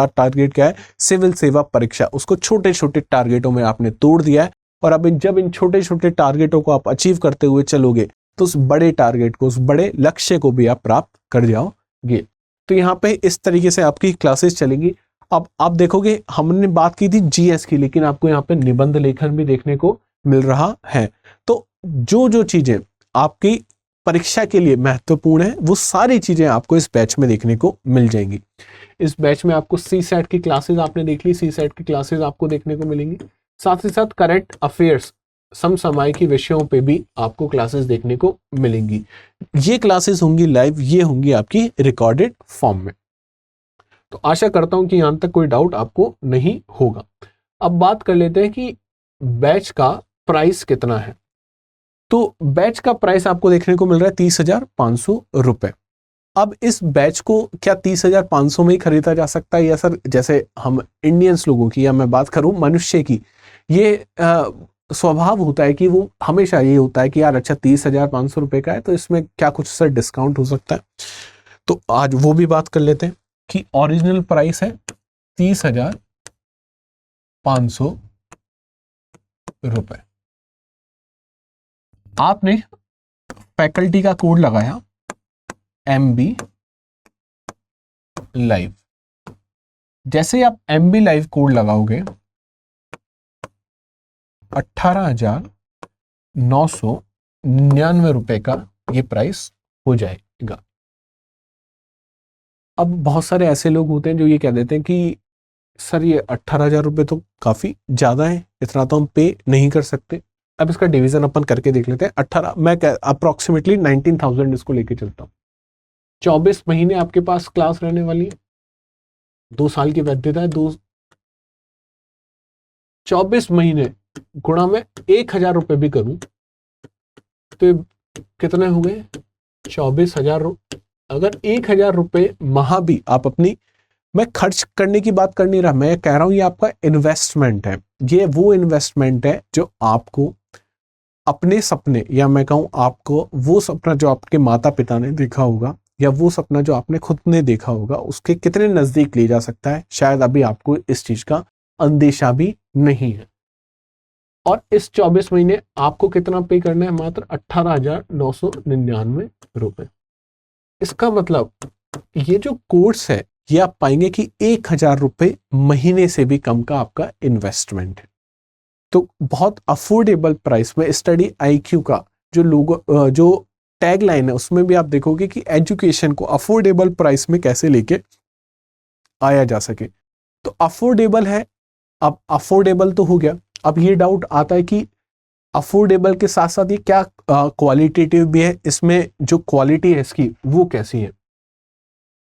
टारगेट क्या है, सिविल सेवा परीक्षा, उसको छोटे छोटे टारगेटों में आपने तोड़ दिया है। और अब जब इन छोटे छोटे टारगेटों को आप अचीव करते हुए चलोगे तो उस बड़े टारगेट को, उस बड़े लक्ष्य को भी आप प्राप्त कर जाओगे। तो यहाँ पे इस तरीके से आपकी क्लासेस चलेंगी। अब आप देखोगे हमने बात की थी जीएस की, लेकिन आपको यहाँ पे निबंध लेखन भी देखने को मिल रहा है। तो जो जो चीजें आपकी परीक्षा के लिए महत्वपूर्ण है वो सारी चीजें आपको इस बैच में देखने को मिल जाएंगी। इस बैच में आपको सीसैट की क्लासेस आपने देख ली, सीसैट की क्लासेस आपको देखने को मिलेंगी। साथ ही साथ करंट अफेयर्स, समसामयिक विषयों पे भी आपको क्लासेस देखने को मिलेंगी। ये क्लासेस होंगी लाइव, ये होंगी आपकी रिकॉर्डेड फॉर्म में। तो आशा करता हूं कि यहां तक कोई डाउट आपको नहीं होगा। अब बात कर लेते हैं कि बैच का प्राइस कितना है। तो बैच का प्राइस आपको देखने को मिल रहा है 30,500 रुपए। अब इस बैच को क्या 30,500 में ही खरीदा जा सकता है, या सर जैसे हम इंडियंस लोगों की, या मैं बात करूं मनुष्य की, ये स्वभाव होता है कि वो हमेशा ये होता है कि यार अच्छा 30,500 रुपए का है तो इसमें क्या कुछ सर डिस्काउंट हो सकता है। तो आज वो भी बात कर लेते हैं कि ओरिजिनल प्राइस है 30,500 रुपए। आपने फैकल्टी का कोड लगाया MB लाइव। जैसे ही आप MB लाइव कोड लगाओगे 18,999 रुपए का ये प्राइस हो जाएगा। अब बहुत सारे ऐसे लोग होते हैं जो ये कह देते हैं कि सर ये 18,000 रुपए तो काफी ज्यादा है, इतना तो हम पे नहीं कर सकते। अब इसका डिवीजन अपन करके देख लेते हैं। 18 मैं अप्रोक्सीमेटली 19,000 इसको लेके चलता हूँ। 24 महीने आपके पास क्लास रहने वाली है, 2 साल की वैधता है। 24 महीने गुणा में 1,000 रुपए भी करूं तो कितने हो गए 24,000। अगर 1,000 रुपए माह भी आप अपनी, मैं खर्च करने की बात कर नहीं रहा, मैं कह रहा हूं ये आपका इन्वेस्टमेंट है। ये वो इन्वेस्टमेंट है जो आपको अपने सपने, या मैं कहूं आपको वो सपना जो आपके माता पिता ने देखा होगा, या वो सपना जो आपने खुद ने देखा होगा, उसके कितने नजदीक ले जा सकता है, शायद अभी आपको इस चीज का अंदेशा भी नहीं है। और इस 24 महीने आपको कितना पे करना है, मात्र 18,999 रुपए। इसका मतलब ये जो कोर्स है ये आप पाएंगे कि 1,000 रुपए महीने से भी कम का आपका इन्वेस्टमेंट है। तो बहुत अफोर्डेबल प्राइस में स्टडी IQ का जो लोगो जो टैग लाइन है उसमें भी आप देखोगे कि एजुकेशन को अफोर्डेबल प्राइस में कैसे लेके आया जा सके। तो अफोर्डेबल है। अब अफोर्डेबल तो हो गया, अब ये डाउट आता है कि अफोर्डेबल के साथ साथ ये क्या क्वालिटेटिव भी है, इसमें जो क्वालिटी है इसकी वो कैसी है।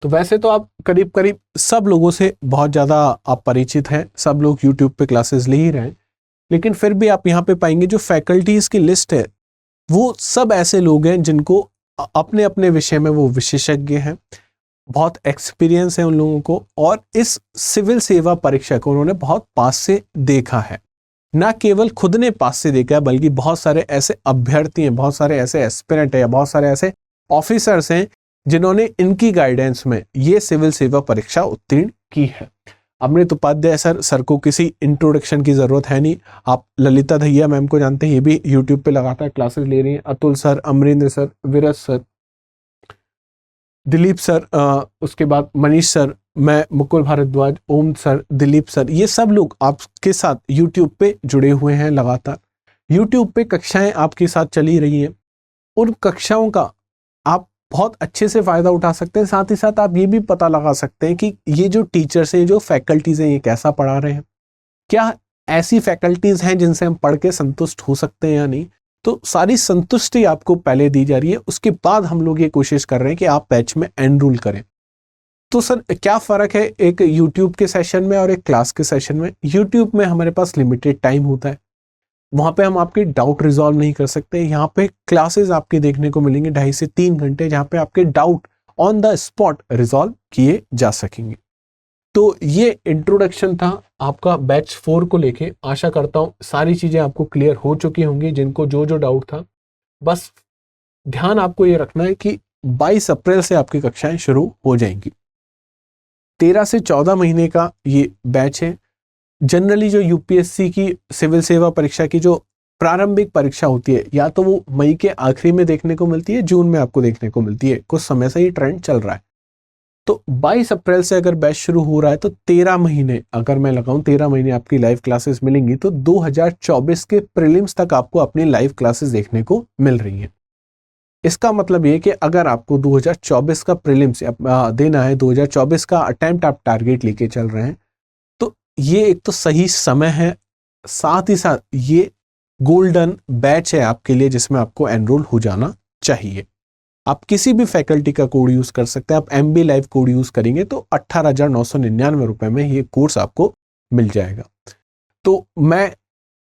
तो वैसे तो आप करीब करीब सब लोगों से बहुत ज़्यादा आप परिचित हैं, सब लोग यूट्यूब पे क्लासेस ले ही रहे हैं, लेकिन फिर भी आप यहाँ पे पाएंगे जो फैकल्टीज़ की लिस्ट है वो सब ऐसे लोग हैं जिनको अपने अपने विषय में वो विशेषज्ञ हैं, बहुत एक्सपीरियंस है उन लोगों को, और इस सिविल सेवा परीक्षा को उन्होंने बहुत पास से देखा है। ना केवल खुद ने पास से देखा है बल्कि बहुत सारे ऐसे अभ्यर्थी हैं, बहुत सारे ऐसे एस्पिरेंट हैं, बहुत सारे ऐसे ऑफिसर्स हैं जिन्होंने इनकी गाइडेंस में ये सिविल सेवा परीक्षा उत्तीर्ण की है। अमृत उपाध्याय सर को किसी इंट्रोडक्शन की जरूरत है नहीं। आप ललिता दहिया मैम को जानते हैं, ये भी यूट्यूब पे लगातार क्लासेस ले रही हैं। Atul sir, Amarendra sir, Viraj sir, Dilip sir, उसके बाद मनीष सर, मैं मुकुल भारद्वाज, ओम सर, दिलीप सर, ये सब लोग आपके साथ यूट्यूब पे जुड़े हुए हैं। लगातार यूट्यूब पे कक्षाएं आपके साथ चली रही हैं। उन कक्षाओं का आप बहुत अच्छे से फायदा उठा सकते हैं। साथ ही साथ आप ये भी पता लगा सकते हैं कि ये जो टीचर्स हैं, जो फैकल्टीज हैं, ये कैसा पढ़ा रहे हैं, क्या ऐसी फैकल्टीज हैं जिनसे हम पढ़ के संतुष्ट हो सकते हैं या नहीं। तो सारी संतुष्टि आपको पहले दी जा रही है, उसके बाद हम लोग ये कोशिश कर रहे हैं कि आप बैच में एनरोल करें। तो सर क्या फ़र्क है एक यूट्यूब के सेशन में और एक क्लास के सेशन में। यूट्यूब में हमारे पास लिमिटेड टाइम होता है, वहाँ पे हम आपके डाउट रिजॉल्व नहीं कर सकते। यहाँ पे क्लासेस आपके देखने को मिलेंगे 2.5 से 3 घंटे, जहाँ पे आपके doubt on the spot resolve किए जा सकेंगे। तो ये इंट्रोडक्शन था आपका बैच 4 को लेके। आशा करता हूँ सारी चीज़ें आपको क्लियर हो चुकी होंगी, जिनको जो जो डाउट था। बस ध्यान आपको ये रखना है कि 22 अप्रैल से आपकी कक्षाएं शुरू हो जाएंगी। 13 से 14 महीने का ये बैच है। जनरली जो यूपीएससी की सिविल सेवा परीक्षा की जो प्रारंभिक परीक्षा होती है, या तो वो मई के आखिरी में देखने को मिलती है, जून में आपको देखने को मिलती है। कुछ समय से ये ट्रेंड चल रहा है। तो 22 अप्रैल से अगर बैच शुरू हो रहा है तो 13 महीने अगर मैं लगाऊं, 13 महीने आपकी लाइव क्लासेस मिलेंगी। तो 2024 के प्रीलिम्स तक आपको अपनी लाइव क्लासेस देखने को मिल रही हैं। इसका मतलब ये कि अगर आपको 2024 का प्रीलिम्स देना है, 2024 का अटेम्प्ट आप टारगेट लेके चल रहे हैं, तो ये एक तो सही समय है, साथ ही साथ ये गोल्डन बैच है आपके लिए जिसमें आपको एनरोल हो जाना चाहिए। आप किसी भी फैकल्टी का कोड यूज कर सकते हैं। आप MB लाइव कोड यूज करेंगे तो 18,999 रुपए में ये कोर्स आपको मिल जाएगा। तो मैं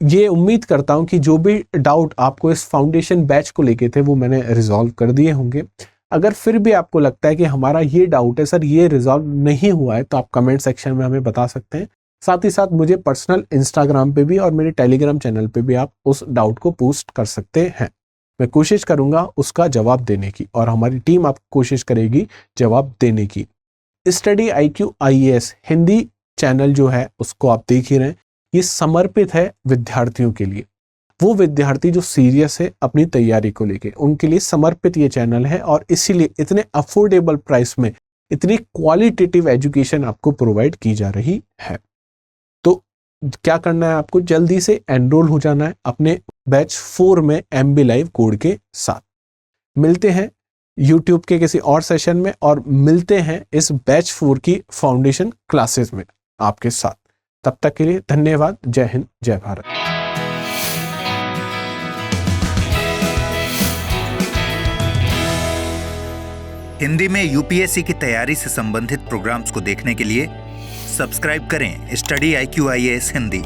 ये उम्मीद करता हूं कि जो भी डाउट आपको इस फाउंडेशन बैच को लेके थे वो मैंने रिजॉल्व कर दिए होंगे। अगर फिर भी आपको लगता है कि हमारा ये डाउट है सर, ये रिजॉल्व नहीं हुआ है, तो आप कमेंट सेक्शन में हमें बता सकते हैं। साथ ही साथ मुझे पर्सनल इंस्टाग्राम पे भी और मेरे टेलीग्राम चैनल पे भी आप उस डाउट को पोस्ट कर सकते हैं। मैं कोशिश करूंगा उसका जवाब देने की, और हमारी टीम आपको कोशिश करेगी जवाब देने की। Study IQ IAS Hindi channel जो है उसको आप देख ही रहे हैं। ये समर्पित है विद्यार्थियों के लिए, वो विद्यार्थी जो सीरियस है अपनी तैयारी को लेके, उनके लिए समर्पित ये चैनल है। और इसीलिए इतने अफोर्डेबल प्राइस में इतनी क्वालिटेटिव एजुकेशन आपको प्रोवाइड की जा रही है। तो क्या करना है, आपको जल्दी से एनरोल हो जाना है अपने बैच 4 में MB लाइव कोड के साथ। मिलते हैं YouTube के किसी और सेशन में, और मिलते हैं इस बैच 4 की फाउंडेशन क्लासेस में आपके साथ। तब तक के लिए धन्यवाद। जय हिंद, जय भारत। हिंदी में UPSC की तैयारी से संबंधित प्रोग्राम्स को देखने के लिए सब्सक्राइब करें स्टडी IQ IAS हिंदी।